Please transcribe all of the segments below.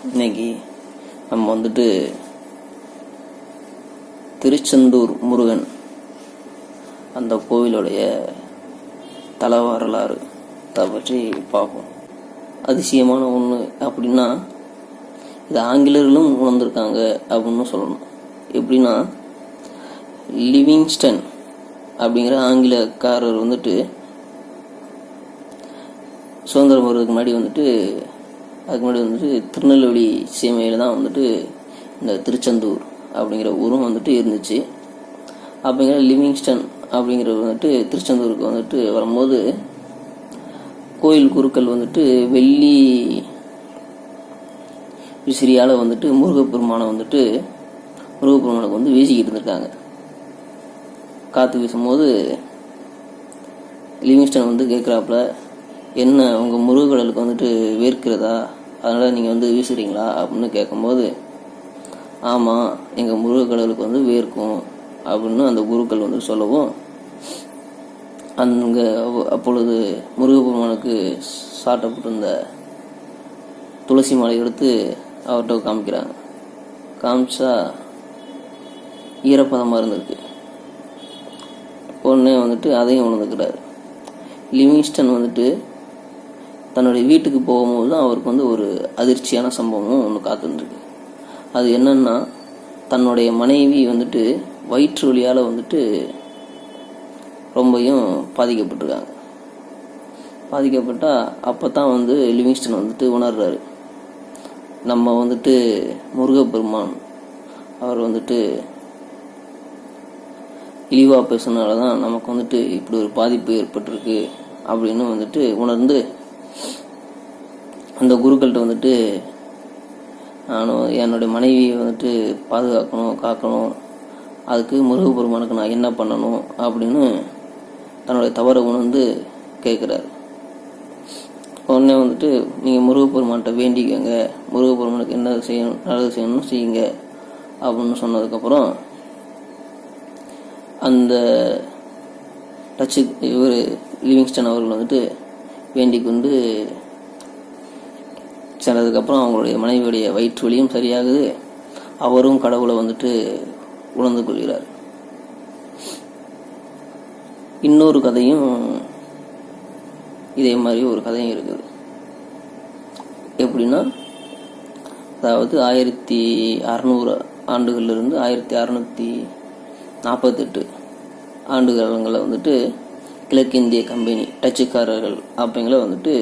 இன்னைக்கு நம்ம வந்துட்டு திருச்செந்தூர் முருகன் அந்த கோவிலுடைய தல வரலாறு அதை பற்றி பார்ப்போம். அதிசயமான ஒன்று அப்படின்னா இது ஆங்கிலேயர்களும் உணர்ந்திருக்காங்க அப்படின்னு சொல்லணும். எப்படின்னா லிவிங்ஸ்டன் அப்படிங்கிற ஆங்கிலக்காரர் வந்துட்டு சுதந்திரம் வருவதுக்கு முன்னாடி வந்துட்டு திருநெல்வேலி சீமையில் தான் வந்துட்டு இந்த திருச்செந்தூர் அப்படிங்கிற ஊரும் வந்துட்டு இருந்துச்சு. அப்படிங்கிற லிவிங்ஸ்டன் அப்படிங்கிறவர் வந்துட்டு திருச்செந்தூருக்கு வந்துட்டு வரும்போது கோயில் குருக்கள் வந்துட்டு வெள்ளி விசிறியால் வந்துட்டு முருகப்பெருமானுக்கு வந்து வீசிக்கிட்டு இருந்திருக்காங்க. காற்று வீசும்போது லிவிங்ஸ்டன் வந்து கேட்குறாப்புல, என்ன உங்கள் முருகக்கடலுக்கு வந்துட்டு வேர்க்கிறதா, அதனால் நீங்கள் வந்து வீசுறீங்களா அப்படின்னு கேட்கும்போது, ஆமாம் எங்கள் முருகக்கடலுக்கு வந்து வேர்க்கும் அப்படின்னு அந்த குருக்கள் வந்து சொல்லவும், அங்கே அப்பொழுது முருகப்பெருமானுக்கு சாட்டப்பட்டிருந்த துளசி மாலை எடுத்து அவர்கிட்ட காமிக்கிறாங்க. காமிச்சா ஈரப்பதமாக இருந்திருக்கு. உடனே வந்துட்டு அதையும் உணர்ந்துக்கிறாரு. லிவிங்ஸ்டன் வந்துட்டு தன்னுடைய வீட்டுக்கு போகும்போது தான் அவருக்கு வந்து ஒரு அதிர்ச்சியான சம்பவமும் ஒன்று காத்துருக்கு. அது என்னன்னா, தன்னுடைய மனைவி வந்துட்டு வயிற்று வலியால் வந்துட்டு ரொம்பவும் பாதிக்கப்பட்டிருக்காங்க. பாதிக்கப்பட்டால் அப்போ தான் வந்து லிவிங்ஸ்டன் வந்துட்டு உணர்றாரு, நம்ம வந்துட்டு முருகப்பெருமான் அவர் வந்துட்டு இழிவாக பேசுனால தான் நமக்கு வந்துட்டு இப்படி ஒரு பாதிப்பு ஏற்பட்டிருக்கு அப்படின்னு வந்துட்டு உணர்ந்து அந்த குருக்கள்கிட்ட வந்துட்டு, நானும் என்னுடைய மனைவியை வந்துட்டு காக்கணும், அதுக்கு முருகப்பெருமானுக்கு நான் என்ன பண்ணணும் அப்படின்னு தன்னுடைய தவறை உணர்ந்து கேட்குறாரு. உடனே வந்துட்டு, நீங்கள் முருகப்பெருமான்கிட்ட வேண்டிக்கங்க, முருகப்பெருமானுக்கு என்ன செய்யணும், நல்லது செய்யணும் செய்யுங்க அப்படின்னு சொன்னதுக்கப்புறம் அந்த இவர் லிவிங்ஸ்டன் அவர்கள் வந்துட்டு வேண்டிக்கு வந்து சென்றதுக்கப்புறம் அவங்களுடைய மனைவியுடைய வயிற்று வலியும் சரியாகுது. அவரும் கடவுளை வந்துட்டு உணர்ந்து கொள்கிறார். இன்னொரு கதையும் இதே மாதிரி ஒரு கதையும் இருக்குது. எப்படின்னா, அதாவது 1600 ஆண்டுகளிலிருந்து 1648 ஆண்டுகளில் வந்துட்டு கிழக்கிந்திய கம்பெனி டச்சுக்காரர்கள் அப்படிங்கிற வந்துட்டு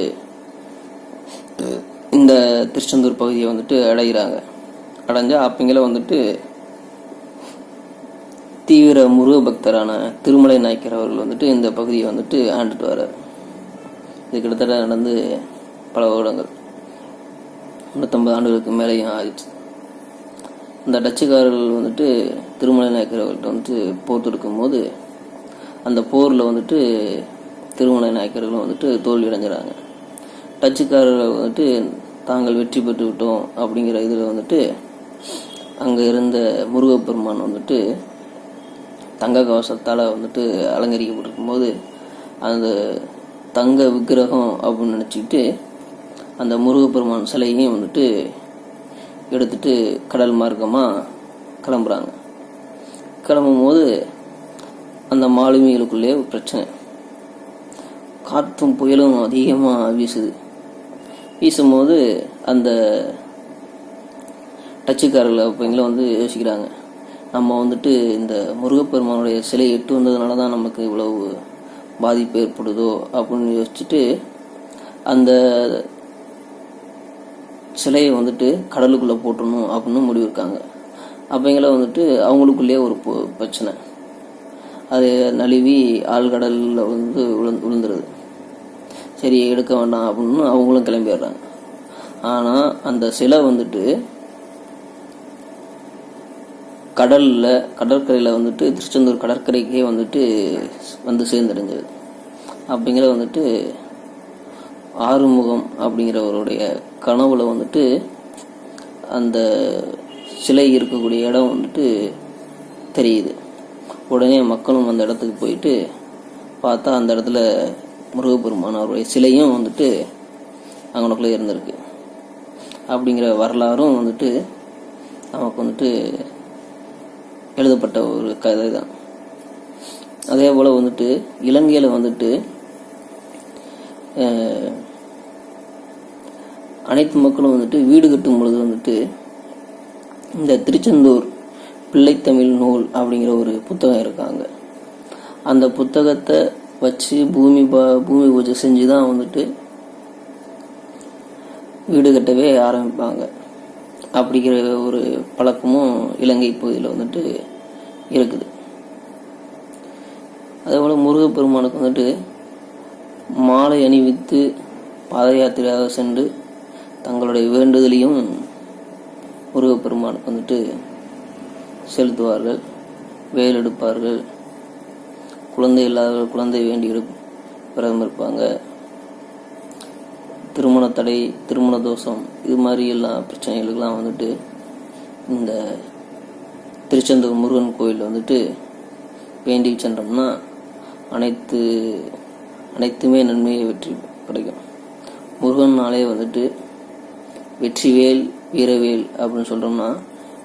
இந்த திருச்செந்தூர் பகுதியை வந்துட்டு அடைஞ்சா அப்படிங்கிற வந்துட்டு தீவிர முருக பக்தரான திருமலை நாயக்கர் அவர்கள் வந்துட்டு இந்த பகுதியை வந்துட்டு ஆண்டுட்டு வர்றார். இது கிட்டத்தட்ட நடந்து பல வருடங்கள், 150 ஆண்டுகளுக்கு மேலேயும் ஆயிடுச்சு. இந்த டச்சுக்காரர்கள் வந்துட்டு திருமலை நாயக்கர் அவர்கள்ட்ட வந்துட்டு போர் தொடுக்கும் போது அந்த போரில் வந்துட்டு திருமலை நாயக்கர்களும் வந்துட்டு தோல்வி அடைஞ்சிடறாங்க. டச்சுக்காரர்கள் வந்துட்டு தாங்கள் வெற்றி பெற்று விட்டோம் அப்படிங்கிற இதில் வந்துட்டு அங்கே இருந்த முருகப்பெருமான் வந்துட்டு தங்க கவசத்தால் வந்துட்டு அலங்கரிக்கப்பட்டிருக்கும் போது அந்த தங்க விக்கிரகம் அப்படின்னு நினச்சிக்கிட்டு அந்த முருகப்பெருமான் சிலையையும் வந்துட்டு எடுத்துட்டு கடல் மார்க்கமாக கிளம்புறாங்க. கிளம்பும்போது அந்த மாலுமிகளுக்குள்ளே ஒரு பிரச்சனை, காற்றும் புயலும் அதிகமாக வீசும்போது அந்த டச்சுக்காரர்கள் அப்பங்கள வந்து யோசிக்கிறாங்க, நம்ம வந்துட்டு இந்த முருகப்பெருமானுடைய சிலை எட்டு வந்ததுனால தான் நமக்கு இவ்வளவு பாதிப்பு ஏற்படுதோ அப்படின்னு யோசிச்சுட்டு அந்த சிலையை வந்துட்டு கடலுக்குள்ளே போட்டணும் அப்படின்னு முடிவிருக்காங்க. அப்பங்கள வந்துட்டு அவங்களுக்குள்ளேயே ஒரு பிரச்சனை, அது நழுவி ஆழ்கடலில் வந்து விழுந்துருது. சரி எடுக்க வேண்டாம் அப்படின்னு அவங்களும் கிளம்பிடுறாங்க. ஆனால் அந்த சிலை வந்துட்டு கடற்கரையில் வந்துட்டு திருச்செந்தூர் கடற்கரைக்கே வந்துட்டு வந்து சேர்ந்தடைஞ்சது. அப்படிங்கிற வந்துட்டு ஆறுமுகம் அப்படிங்கிறவருடைய கனவுல வந்துட்டு அந்த சிலை இருக்கக்கூடிய இடம் வந்துட்டு தெரியுது. உடனே மக்களும் அந்த இடத்துக்கு போயிட்டு பார்த்தா அந்த இடத்துல முருகப்பெருமான் அவருடைய சிலையும் வந்துட்டு அங்கனக்குள்ளே இருந்திருக்கு. அப்படிங்கிற வரலாறும் வந்துட்டு நமக்கு வந்துட்டு எழுதப்பட்ட ஒரு கதை தான். அதே போல் வந்துட்டு இலங்கையில் வந்துட்டு அனைத்து மக்களும் வந்துட்டு வீடு கட்டும் பொழுது வந்துட்டு இந்த திருச்செந்தூர் பிள்ளைத்தமிழ் நூல் அப்படிங்கிற ஒரு புத்தகம் இருக்காங்க. அந்த புத்தகத்தை வச்சு பூமி பூஜை செஞ்சு தான் வந்துட்டு வீடு கட்டவே ஆரம்பிப்பாங்க. அப்படிங்கிற ஒரு பழக்கமும் இலங்கை பகுதியில் வந்துட்டு இருக்குது. அதே போல் முருகப்பெருமானுக்கு வந்துட்டு மாலை அணிவித்து பாத யாத்திரையாக சென்று தங்களுடைய வேண்டுதலையும் முருகப்பெருமானுக்கு வந்துட்டு செலுத்துவார்கள். வேல் எடுப்பார்கள். குழந்தை இல்லாதவர்கள் குழந்தை வேண்டி விரதம் இருப்பாங்க. திருமண தடை, திருமண தோஷம், இது மாதிரி எல்லா பிரச்சனைகளுக்கெல்லாம் வந்துட்டு இந்த திருச்செந்தூர் முருகன் கோயில் வந்துட்டு வேண்டி சென்றோம்னா அனைத்துமே நன்மையை வெற்றி கிடைக்கும். முருகன்னாலே வந்துட்டு வெற்றிவேல் வீரவேல் அப்படின்னு சொல்கிறோம்னா,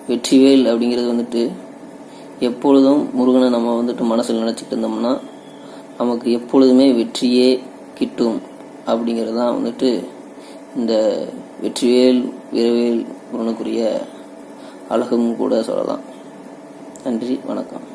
வெற்றிவேல் அப்படிங்கிறது வந்துட்டு எப்பொழுதும் முருகனை நம்ம வந்துட்டு மனசில் நினச்சிட்டு இருந்தோம்னா நமக்கு எப்பொழுதுமே வெற்றியே கிட்டும் அப்படிங்கிறது தான் வந்துட்டு இந்த வெற்றிவேல் வீரவேல் முருகனுக்குரிய அழகும் கூட சொல்லலாம். நன்றி, வணக்கம்.